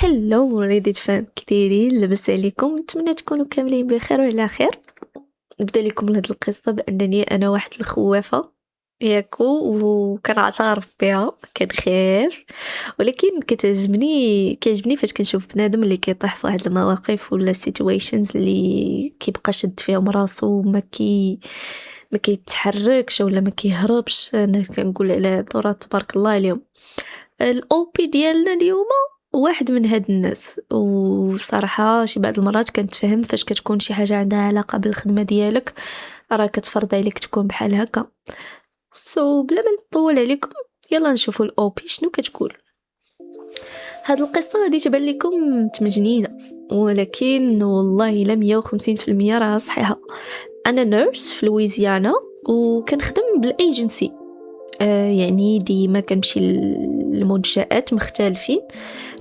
هلو وليدي تفهم كديرين لاباس عليكم؟ نتمنى تكونوا كاملين بخير وعلى خير. نبدا لكم لهاد القصه بانني انا واحد الخوافه ياكو وكنعترف بها كنخاف، ولكن كيعجبني فاش كنشوف بنادم اللي كيطيح في واحد المواقف ولا سيتويشنز اللي كيبقى شد فيهم راسو ما كيتحركش ولا ما كيهربش. انا كنقول على هادو تبارك الله عليهم. الاو بي ديالنا اليوم واحد من هاد الناس، وصراحة شي بعض المرات كنتفهم فاش كتكون شي حاجة عندها علاقة بالخدمة ديالك راه كتفرض عليك تكون بحال هكا. بلا ما نطول عليكم يلا نشوفوا الاو بي شنو كتقول. هاد القصة غادي تبان لكم متمجنينة، ولكن والله لا 150% راها صحيحة. انا نيرس في لويزيانا وكنخدم بالايجنسي، يعني ديما كنمشي لمنشآت مختلفين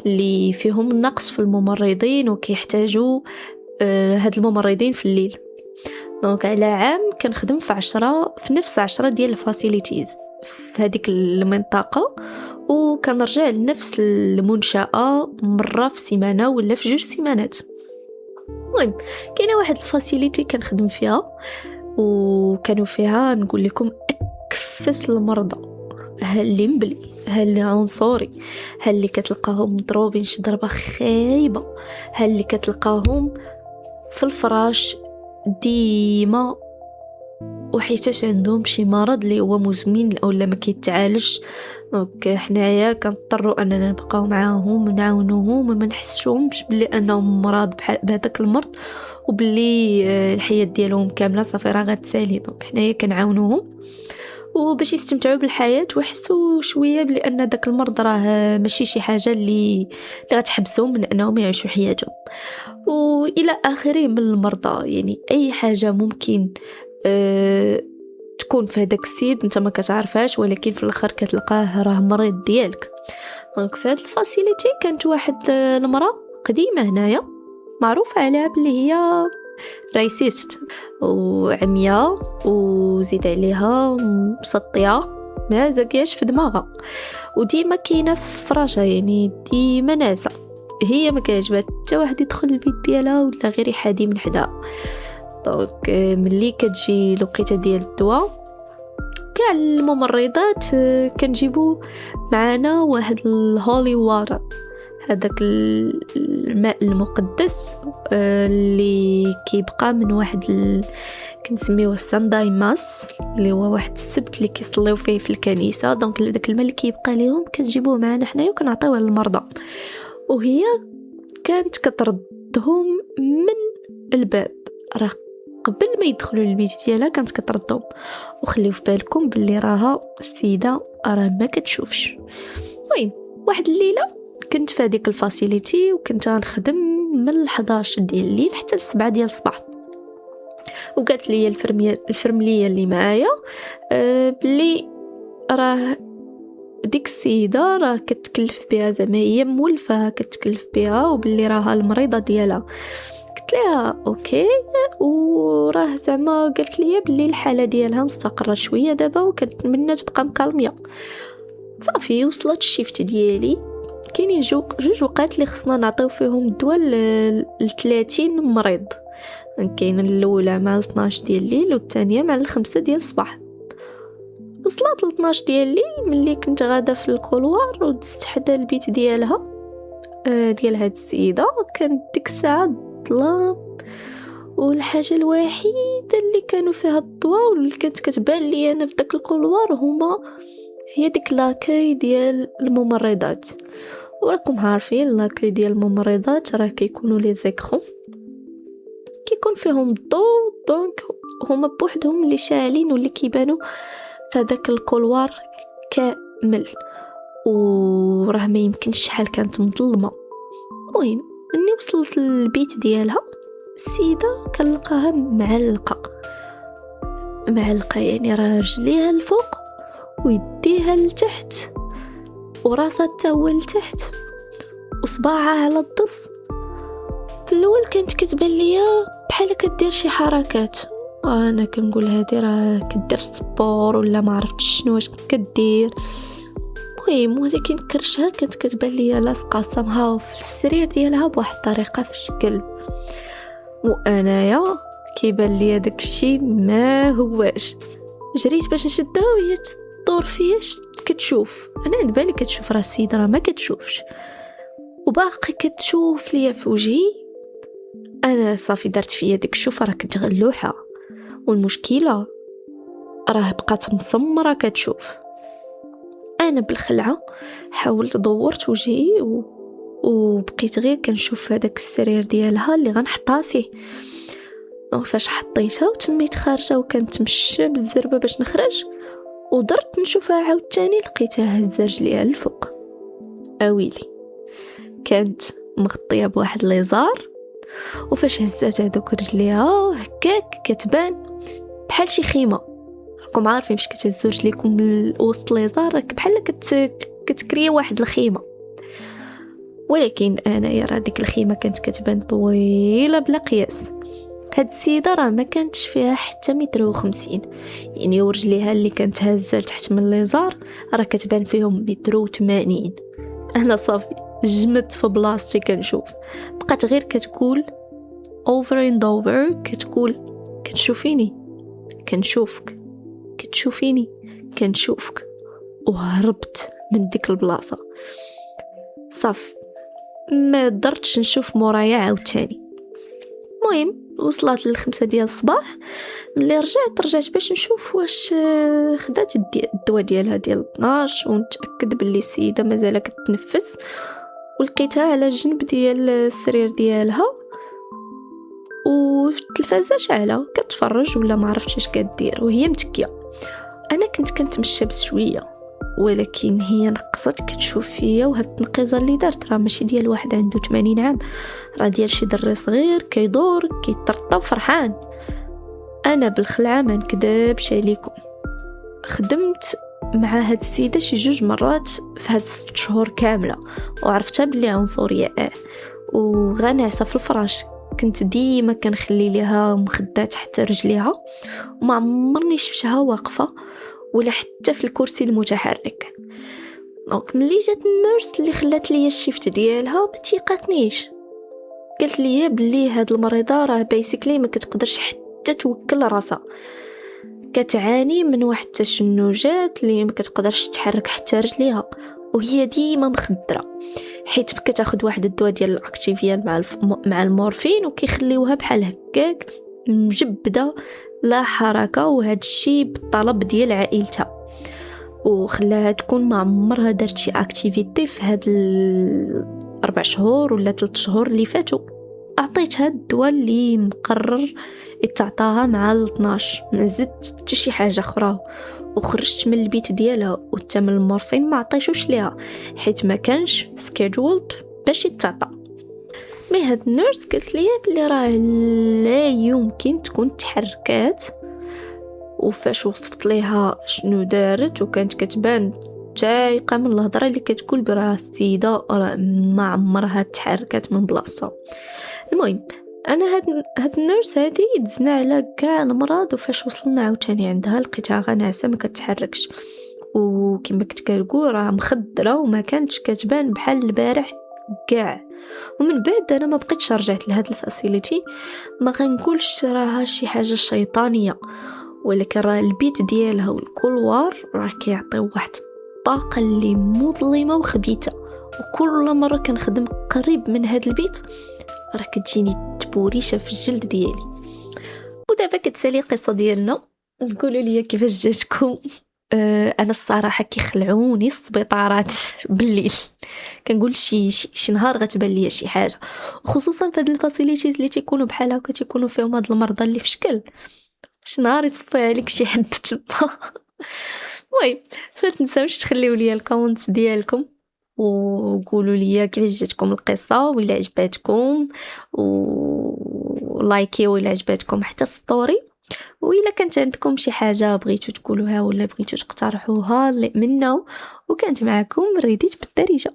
اللي فيهم نقص في الممرضين وكيحتاجوا هاد الممرضين في الليل. دونك على عام كنخدم في نفس 10 ديال الفاسيليتيز في هذيك المنطقة، وكنرجع لنفس المنشأة مرة في سيمانة ولا في 2 سيمانات. المهم كاينه واحد الفاسيليتي كنخدم فيها، وكانوا فيها نقول لكم أكفس المرضى، اللي مبلي اللي عنصري، اللي كتلقاهم مضروبين شي ضربه خايبه، اللي كتلقاهم في الفراش ديما وحيتاش عندهم شي مرض اللي هو مزمن اولا ما كيتعالجش. دونك حنايا كنضطروا اننا نبقاو معاهم ونعاونوهم وما نحسشهمش بلي انهم مرض بهذاك المرض وبلي الحياه ديالهم كامله صافي راه غتسالي. دونك حنايا كنعاونوهم وباش يستمتعوا بالحياه ويحسوا شويه بلي ان داك المرض راه ماشي شي حاجه اللي غتحبسهم من انهم يعيشوا حياتهم والى اخره من المرضى. يعني اي حاجه ممكن تكون في هذاك السيد انت ما كتعرفهاش، ولكن في الاخر كتلقاه راه مريض ديالك. دونك في هذه الفاسيليتي كانت واحد المراه قديمه هنايا معروفه عليها بلي هي رايسيست وعمياء، وزيد عليها مسطيه ما زكياش في دماغها، وديما كاينه في فراشها، يعني ديما ناعسه. هي ما كيعجبها حتى واحد يدخل البيت ديالها ولا غير يحادي من حداها. دونك ملي كتجي الوقيته ديال الدواء كاع الممرضات كنجيبو معنا واحد الهولي واتر، هذاك الماء المقدس اللي كيبقى من واحد كنسميوه السانداي ماس، اللي هو واحد السبت اللي كيصليو فيه في الكنيسه. دونك داك الماء اللي كيبقى ليهم كنجيبوه معنا حنايا وكنعطيوه للمرضى، وهي كانت كتردهم من الباب. راه قبل ما يدخلوا للبيت ديالها كانت كتردهم، وخليو في بالكم باللي راها السيده راه ما كتشوفش. المهم واحد الليله كنت في هذيك الفاسيليتي وكنت غنخدم من 11 ديال الليل حتى 7 ديال الصباح، وقالت لي الفرمليه اللي معايا بلي راه ديك السيده راه كتكلف بها، زعما هي مولفه كتكلف بها، وباللي راها المريضه ديالها. قلت لها اوكي، وراه زعما قالت لي بلي الحاله ديالها مستقره شويه دابا وكنتمنى تبقى مكالميه. صافي وصلت الشيفت ديالي، كاينين جوج وقات اللي خصنا نعطيو فيهم الدواء ل 30 مريض. كاين الاولى مع 12 ديال الليل والثانيه مع 5 ديال الصباح. وصلت ل 12 ديال الليل ملي كنت غاده في الكولوار ودزت حدا البيت ديالها ديال هاد السيده. كانت ديك الساعه الظلام، والحاجه الوحيده اللي كانوا فيها الضوء واللي كانت كتبان لي انا في داك الكولوار هي ديك لاكاي ديال الممرضات. وراكم عارفين لاكاي ديال الممرضات راه كيكونوا لي زيكرون كيكون فيهم الضوء، دونك هما بوحدهم اللي شاعلين واللي كيبانوا في هذاك الكولوار كامل، وراه ما يمكنش شحال كانت مظلمه. المهم مني وصلت للبيت ديالها السيده كنلقاها معلقه، يعني راه رجليها الفوق ويديها لتحت وراسها حتى هو لتحت وصباعها على الضص. في الاول كانت كتبان ليا بحال كدير شي حركات، وانا كنقول هادي راه كدير سبور ولا ما عرفتش شنو واش كدير. المهم ولكن كرشها كانت كتبان ليا لاصقه صمها في السرير ديالها بواحد الطريقه في شكل، وانايا كيبان ليا داكشي ما هواش. جريت باش نشدها وهي تدور فيا كتشوف. انا عند بالي كتشوف راه السيده راه ما كتشوفش وباقي كتشوف ليا في وجهي. انا صافي درت فيا ديك الشوفه، راه كنت غلوحه، والمشكله راه بقات مسمره كتشوف. انا بالخلعه حاولت دورت وجهي وبقيت غير كنشوف هذاك السرير ديالها اللي غنحطها فيه. دونك فاش حطيتها وتميت خارجه وكنتمشى بالزربه باش نخرج ودرت نشوفها عاوتاني، لقيتها هزه رجليها الفوق. اويلي كانت مغطيه بواحد ليزار، وفاش هزات هذوك رجليها هكاك كتبان بحال شي خيمه. راكم عارفين فاش كتهزوا رجليكم وسط ليزار راك بحال كتكريا واحد الخيمه، ولكن انايا راه ديك الخيمه كانت كتبان طويله بلا قياس. هاد السيده راه ما كانتش فيها حتى 1.50 متر، يعني ورجليها اللي كانت هازه تحت من ليزار راه كتبان فيهم 1.80 متر. انا صافي جمدت في بلاصتي كنشوف، بقات غير كتقول over and over، كتقول كتشوفيني كنشوفك، كتشوفيني كنشوفك. وهربت من ديك البلاصه. صافي ما درتش نشوف مورايا عاوتاني. المهم وصلت ل5 ديال الصباح، ملي رجعت باش نشوف واش خدات الدواء ديالها ديال 12 ونتاكد باللي السيده مازال كتنفس، ولقيتها على جنب ديال السرير ديالها والتلفازه شاعله كتفرج ولا ما عرفتش اش كدير وهي متكيه. انا كنت كنتمشى بشويه ولكن هي نقصت كتشوف فيا، وهاد التنقيزه اللي دارت راه ماشي ديال واحد عنده 80 عام، راه ديال شي دري صغير كيدور كيترطب فرحان. انا بالخلعه ما نكذبش عليكم، خدمت مع هاد السيده شي 2 مرات في هاد 6 شهور كامله، وعرفتها بلي عنصريه وغنعسه في الفراش. كنت ديما كنخلي ليها مخده تحت رجليها، وما عمرني شفتها واقفه ولا حتى في الكرسي المتحرك. دونك ملي جات النيرس اللي خلات ليا الشيفت ديالها ما تيقاتنيش، قالت لي بلي هاد المريضه راه بيسيكلي ما كتقدرش حتى توكل راسها، كتعاني من واحد التشنجات اللي ما كتقدرش تحرك حتى رجليها، وهي ديما مخدره حيت كتاخذ واحد الدواء ديال الاكتيفيال مع المورفين وكيخليوها بحال هكاك مجبده لا حركه، وهذا الشيء بالطلب ديال عائلتها، وخلاها تكون ما عمرها دارت شي اكتيفيتي في هاد 4 شهور ولا 3 شهور اللي فاتوا. اعطيتها الدواء اللي مقرر يتعطاها مع 12، ما زدت حتى شي حاجه اخرى، وخرجت من البيت ديالها وتم المورفين ما عطيتوش ليها حيت ما كانش سكيدولد باش يتعطى. مي هاد النيرس قالت لي بلي راه لا يمكن تكون تحركات، وفاش وصفت ليها شنو دارت وكانت كتبان تايقه من الهضره اللي كتقول برا السيده راه ما عمرها تحركت من بلاصتها. المهم انا هاد النيرس هادي دزنا على كاع المرض، وفاش وصلنا عاوتاني عندها لقيتها غنعسه ما كتحركش، وكما كنت كنقول راه مخدره وما كانتش كتبان بحال البارح كاع. ومن بعد انا ما بقيتش رجعت لهاد الفاسيليتي. ما غنقولش راها شي حاجه شيطانيه، ولكن راه البيت ديالها والكولوار راه كيعطيو واحد الطاقه اللي مظلمه وخبيثه، وكل مره كنخدم قريب من هاد البيت راه كتجيني تبوريشه في الجلد ديالي. ودابا كتسالي القصه ديالنا، قولوا لي كيفاش جاتكم. انا الصراحه كيخلعوني السبيطارات بالليل، كنقول شي نهار غتبان ليا شي حاجه، خصوصا في هاد الفاسيليتيز اللي تيكونوا بحال هكا تيكونوا فيهم هاد المرضى اللي في شكل شي نهار يصفي عليك شي حد تلبا. المهم ما تنساوش تخليو لي الكومنتس ديالكم وقولوا لي كيفاش جاتكم القصه، وإلا عجباتكم ولايكيو إلا عجباتكم حتى ستوري، وإلا كانت عندكم شي حاجه بغيتو تقولوها ولا بغيتو تقترحوها منا، وكانت معكم ريديت بالدارجه.